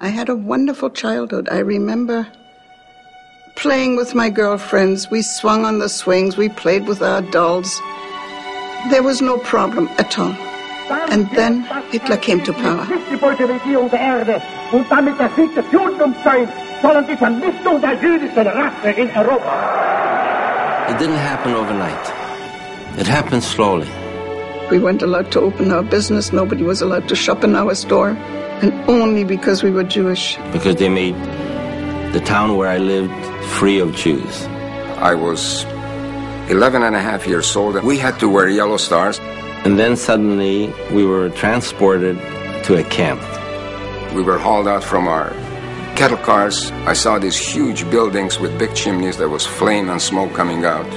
I had a wonderful childhood. I remember playing with my girlfriends. We swung on the swings. We played with our dolls. There was no problem at all. And then Hitler came to power. Die Bolschewisierung der Erde und damit der Sieg des Judentums sein, sondern die Vernichtung der jüdischen Rasse in Europa. It didn't happen overnight. It happened slowly. We weren't allowed to open our business. Nobody was allowed to shop in our store. And only because we were Jewish. Because they made the town where I lived free of Jews. I was 11 and a half years old. We had to wear yellow stars. And then suddenly we were transported to a camp. We were hauled out from our cattle cars. I saw these huge buildings with big chimneys. There was flame and smoke coming out.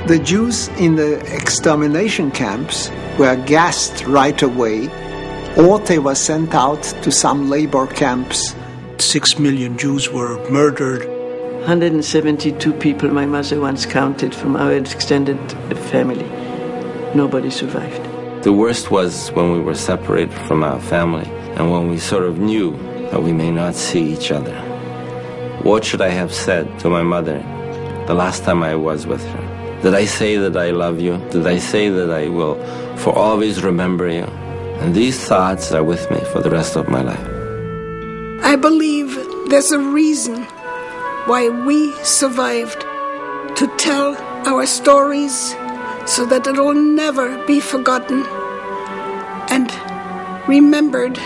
The Jews in the extermination camps were gassed right away, or they were sent out to some labor camps. 6 million Jews were murdered. 172 people my mother once counted from our extended family. Nobody survived. The worst was when we were separated from our family and when we sort of knew that we may not see each other. What should I have said to my mother the last time I was with her? Did I say that I love you? Did I say that I will for always remember you? And these thoughts are with me for the rest of my life. I believe there's a reason why we survived, to tell our stories so that it will never be forgotten and remembered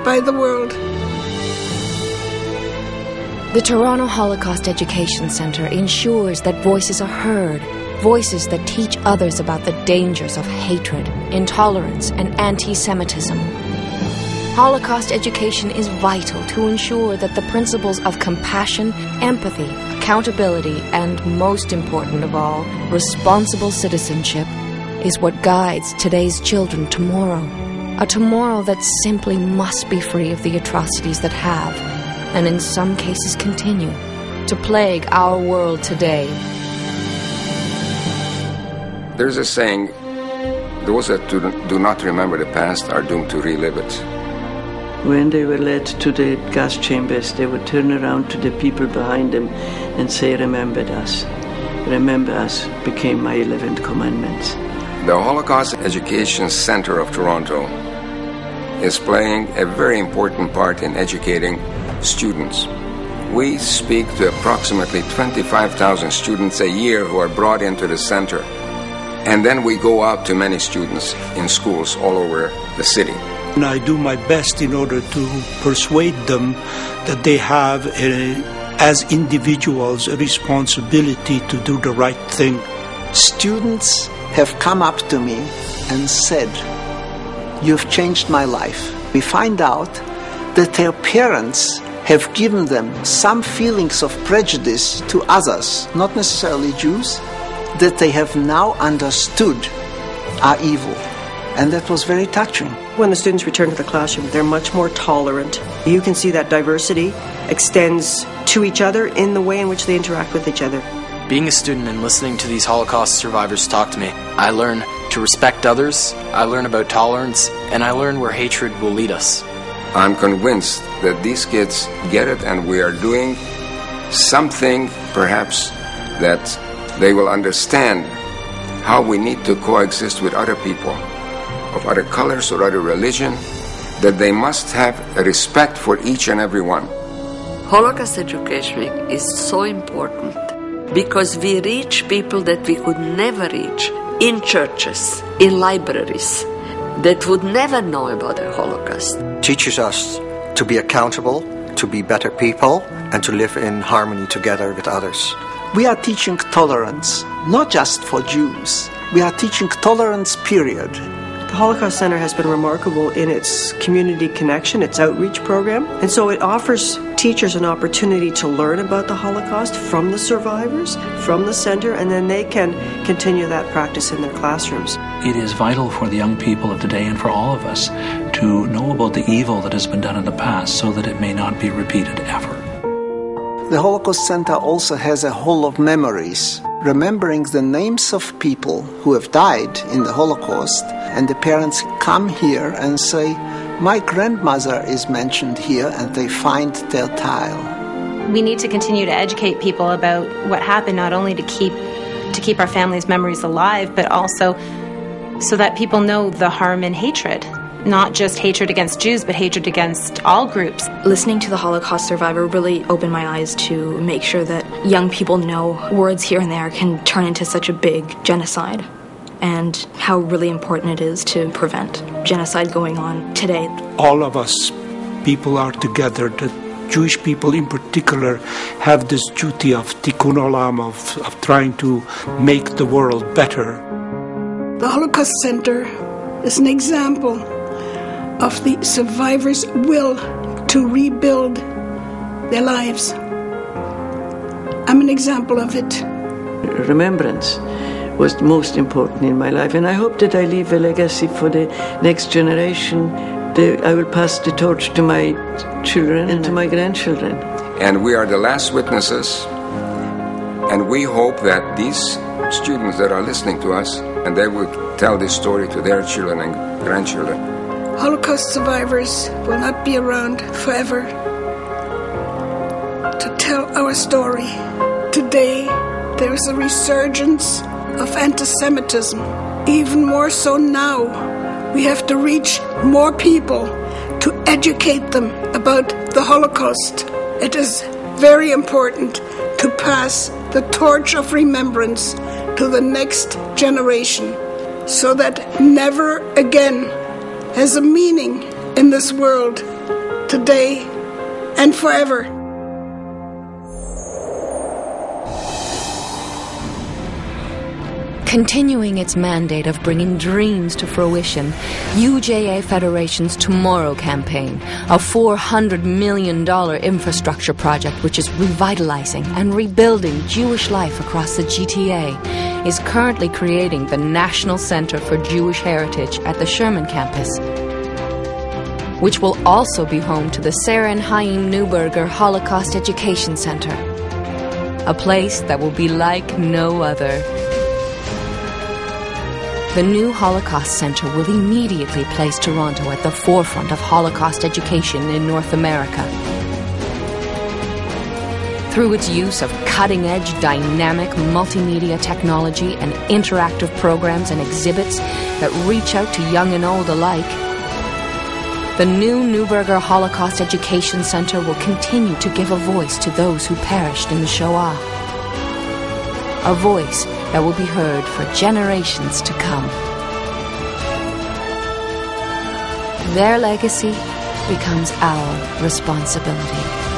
by the world. The Toronto Holocaust Education Centre ensures that voices are heard, voices that teach others about the dangers of hatred, intolerance, and anti-Semitism. Holocaust education is vital to ensure that the principles of compassion, empathy, accountability, and most important of all, responsible citizenship is what guides today's children tomorrow. A tomorrow that simply must be free of the atrocities that have, and in some cases continue, to plague our world today. There's a saying, those that do not remember the past are doomed to relive it. When they were led to the gas chambers, they would turn around to the people behind them and say, "Remember us. Remember us," became my 11th commandments. The Holocaust Education Center of Toronto is playing a very important part in educating students. We speak to approximately 25,000 students a year who are brought into the center. And then we go out to many students in schools all over the city. And I do my best in order to persuade them that they have, as individuals, a responsibility to do the right thing. Students have come up to me and said, "You've changed my life." We find out that their parents have given them some feelings of prejudice to others, not necessarily Jews, that they have now understood are evil. And that was very touching. When the students return to the classroom, they're much more tolerant. You can see that diversity extends to each other in the way in which they interact with each other. Being a student and listening to these Holocaust survivors talk to me, I learn to respect others, I learn about tolerance, and I learn where hatred will lead us. I'm convinced that these kids get it, and we are doing something, perhaps, that they will understand how we need to coexist with other people of other colors or other religion, that they must have a respect for each and every one. Holocaust education is so important because we reach people that we could never reach in churches, in libraries, that would never know about the Holocaust. Teaches us to be accountable, to be better people, and to live in harmony together with others. We are teaching tolerance, not just for Jews. We are teaching tolerance, period. The Holocaust Center has been remarkable in its community connection, its outreach program. And so it offers teachers an opportunity to learn about the Holocaust from the survivors, from the center, and then they can continue that practice in their classrooms. It is vital for the young people of today and for all of us to know about the evil that has been done in the past so that it may not be repeated ever. The Holocaust Center also has a hall of memories, remembering the names of people who have died in the Holocaust, and the parents come here and say, my grandmother is mentioned here, and they find their tile. We need to continue to educate people about what happened, not only to keep our families' memories alive, but also so that people know the harm and hatred. Not just hatred against Jews, but hatred against all groups. Listening to the Holocaust survivor really opened my eyes to make sure that young people know words here and there can turn into such a big genocide, and how really important it is to prevent genocide going on today. All of us people are together. The Jewish people in particular have this duty of tikkun olam, of trying to make the world better. The Holocaust Center is an example of the survivors' will to rebuild their lives. I'm an example of it. Remembrance was most important in my life, and I hope that I leave a legacy for the next generation. I will pass the torch to my children and to my grandchildren. And we are the last witnesses, and we hope that these students that are listening to us, and they will tell this story to their children and grandchildren. Holocaust survivors will not be around forever to tell our story. Today, there is a resurgence of anti-Semitism. Even more so now, we have to reach more people to educate them about the Holocaust. It is very important to pass the torch of remembrance to the next generation, so that never again has a meaning in this world, today and forever. Continuing its mandate of bringing dreams to fruition, UJA Federation's Tomorrow campaign, a $400 million infrastructure project which is revitalizing and rebuilding Jewish life across the GTA, is currently creating the National Center for Jewish Heritage at the Sherman campus, which will also be home to the Sarah and Chaim Neuberger Holocaust Education Center, a place that will be like no other. The new Holocaust Center will immediately place Toronto at the forefront of Holocaust education in North America. Through its use of cutting-edge, dynamic multimedia technology and interactive programs and exhibits that reach out to young and old alike, the new Neuberger Holocaust Education Center will continue to give a voice to those who perished in the Shoah. A voice that will be heard for generations to come. Their legacy becomes our responsibility.